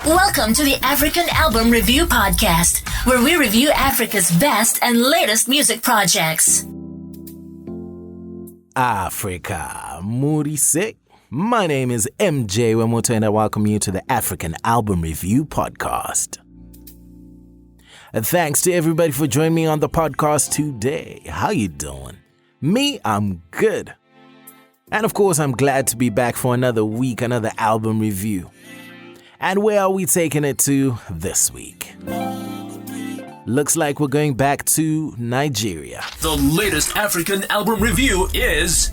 Welcome to the African Album Review Podcast, where we review Africa's best and latest music projects. Africa, moody sick. My name is MJ Wemoto and I welcome you to the African Album Review Podcast. And thanks to everybody for joining me on the podcast today. How you doing? Me, I'm good. And of course, I'm glad to be back for another week, another album review. And where are we taking it to this week? Looks like we're going back to Nigeria. The latest African album review is...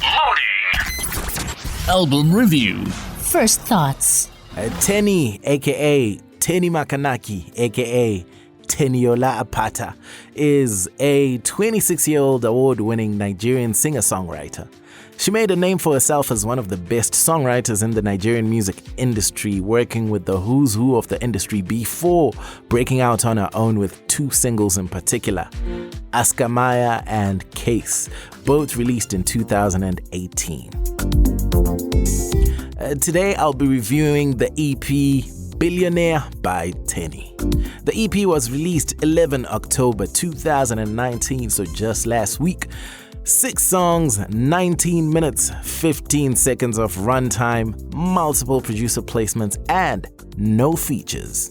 Loading! Album review. First thoughts. Teni, a.k.a. Teni Makanaki, a.k.a. Teniola Apata, is a 26-year-old award-winning Nigerian singer-songwriter. She made a name for herself as one of the best songwriters in the Nigerian music industry, working with the who's who of the industry before breaking out on her own with two singles in particular, Askamaya and Case, both released in 2018. Today I'll be reviewing the EP Billionaire by Teni. The EP was released 11 October 2019, so just last week. 6 songs, 19 minutes, 15 seconds of runtime, multiple producer placements, and no features.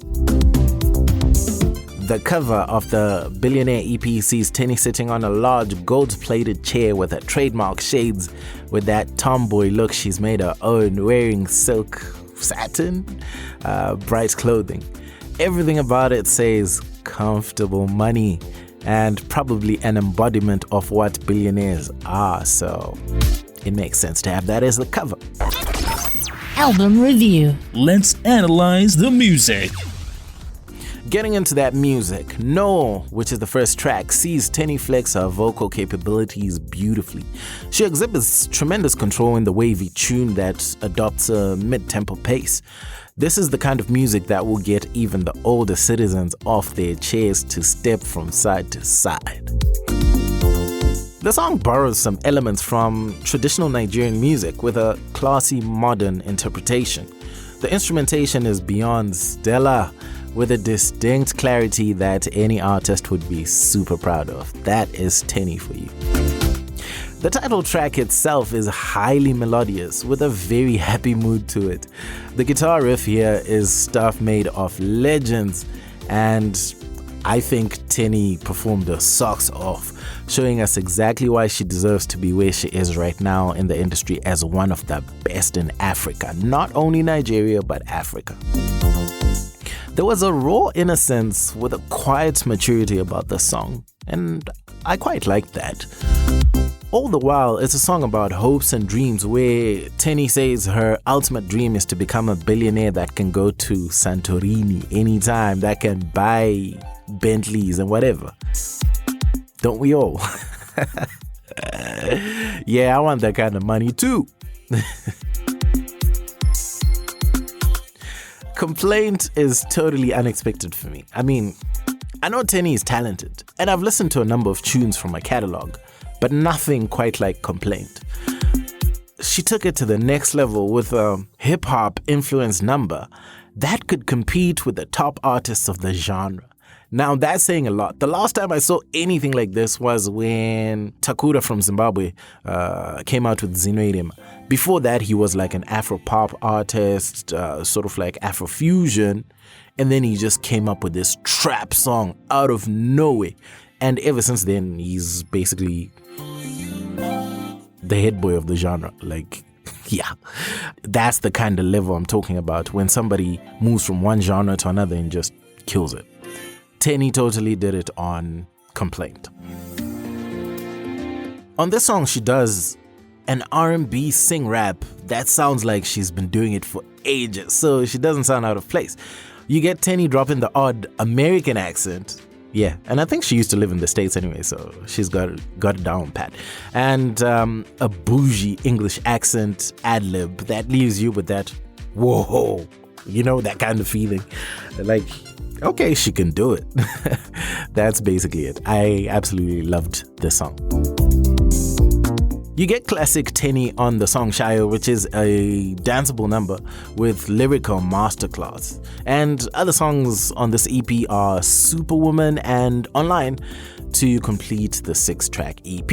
The cover of the Billionaire EP sees Teni sitting on a large gold-plated chair with her trademark shades with that tomboy look she's made her own, wearing silk, satin, bright clothing. Everything about it says comfortable money and probably an embodiment of what billionaires are, so it makes sense to have that as the cover. Album review. Let's analyze the music. Getting into that music, No, which is the first track, sees Teni flex her vocal capabilities beautifully. She exhibits tremendous control in the wavy tune that adopts a mid-tempo pace. This is the kind of music that will get even the older citizens off their chairs to step from side to side. The song borrows some elements from traditional Nigerian music with a classy modern interpretation. The instrumentation is beyond stellar, with a distinct clarity that any artist would be super proud of. That is Teni for you. The title track itself is highly melodious with a very happy mood to it. The guitar riff here is stuff made of legends, and I think Teni performed her socks off, showing us exactly why she deserves to be where she is right now in the industry as one of the best in Africa, not only Nigeria but Africa. There was a raw innocence with a quiet maturity about the song, and I quite liked that. All the while, it's a song about hopes and dreams where Teni says her ultimate dream is to become a billionaire that can go to Santorini anytime, that can buy Bentleys and whatever. Don't we all? Yeah, I want that kind of money too. Complaint is totally unexpected for me. I mean, I know Teni is talented, and I've listened to a number of tunes from her catalog, but nothing quite like Complaint. She took it to the next level with a hip-hop influenced number that could compete with the top artists of the genre. Now, that's saying a lot. The last time I saw anything like this was when Takura from Zimbabwe came out with Zinoirema. Before that, he was like an Afro-pop artist, sort of like Afro-fusion, and then he just came up with this trap song out of nowhere. And ever since then, he's basically the head boy of the genre. Like, yeah, that's the kind of level I'm talking about when somebody moves from one genre to another and just kills it. Teni totally did it on Complaint. On this song, she does an R&B sing rap that sounds like she's been doing it for ages, so she doesn't sound out of place. You get Teni dropping the odd American accent. Yeah, and I think she used to live in the States anyway, so she's got it down pat. And a bougie English accent ad-lib that leaves you with that, whoa, you know, that kind of feeling. Like, okay, she can do it. That's basically it. I absolutely loved this song. You get classic Teni on the song Shayo, which is a danceable number with lyrical masterclass. And other songs on this EP are Superwoman and Online to complete the 6-track EP.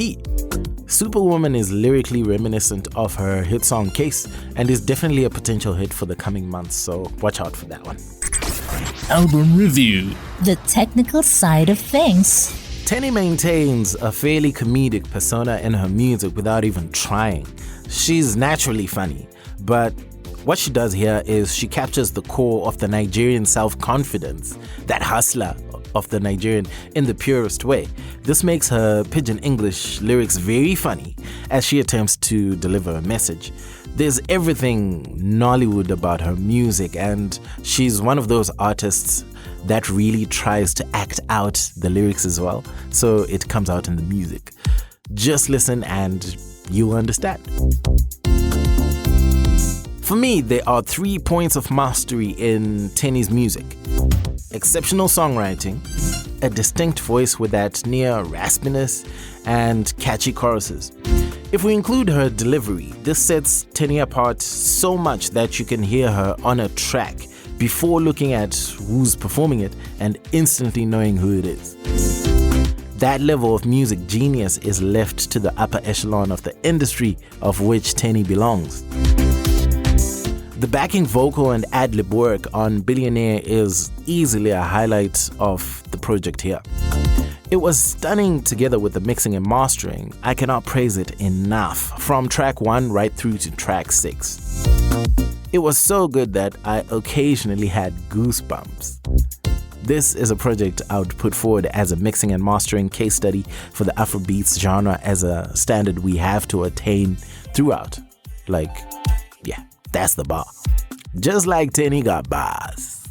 Superwoman is lyrically reminiscent of her hit song Case and is definitely a potential hit for the coming months, so watch out for that one. Album review. The technical side of things. Teni maintains a fairly comedic persona in her music without even trying. She's naturally funny, but what she does here is she captures the core of the Nigerian self-confidence, that hustler of the Nigerian in the purest way. This makes her pidgin English lyrics very funny as she attempts to deliver a message. There's everything Nollywood about her music, and she's one of those artists that really tries to act out the lyrics as well, so it comes out in the music. Just listen and you'll understand. For me, there are 3 points of mastery in Teni's music. Exceptional songwriting, a distinct voice with that near raspiness, and catchy choruses. If we include her delivery, this sets Teni apart so much that you can hear her on a track before looking at who's performing it and instantly knowing who it is. That level of music genius is left to the upper echelon of the industry of which Teni belongs. The backing vocal and ad-lib work on Billionaire is easily a highlight of the project here. It was stunning together with the mixing and mastering. I cannot praise it enough, from track 1 right through to track 6. It was so good that I occasionally had goosebumps. This is a project I would put forward as a mixing and mastering case study for the Afrobeats genre as a standard we have to attain throughout. Yeah, that's the bar. Just like Teni got bars.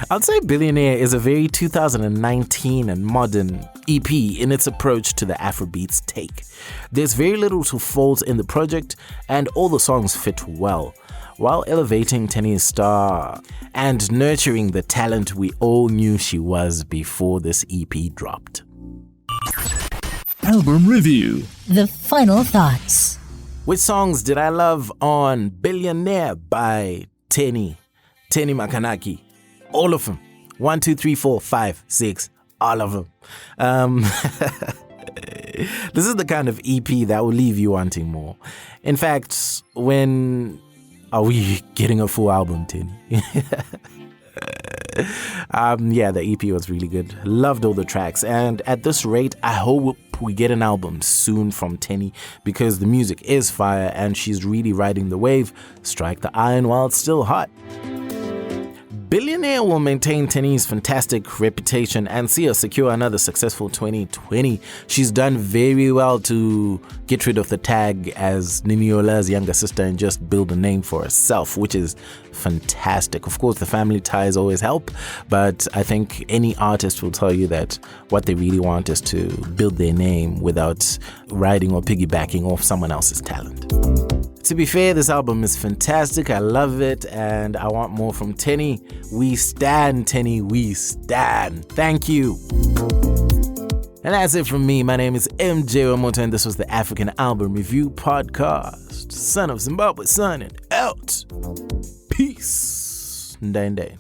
I'd say Billionaire is a very 2019 and modern EP in its approach to the Afrobeats take. There's very little to fault in the project, and all the songs fit well, while elevating Teni's star and nurturing the talent we all knew she was before this EP dropped. Album review. The final thoughts. Which songs did I love on Billionaire by Teni Makanaki? All of them. 1, 2, 3, 4, 5, 6, all of them. This is the kind of EP that will leave you wanting more. In fact, when are we getting a full album, Teni? Yeah, the EP was really good. Loved all the tracks, and at this rate, I hope we get an album soon from Teni because the music is fire and she's really riding the wave. Strike the iron while it's still hot. Billionaire will maintain Teni's fantastic reputation and see her secure another successful 2020. She's done very well to get rid of the tag as Niniola's younger sister and just build a name for herself, which is fantastic. Of course, the family ties always help, but I think any artist will tell you that what they really want is to build their name without riding or piggybacking off someone else's talent. To be fair, this album is fantastic. I love it and I want more from Teni. We stand, Teni, we stand. Thank you. And that's it from me. My name is MJ Wemoto and this was the African Album Review Podcast. Son of Zimbabwe, signing out. Peace. Ndende.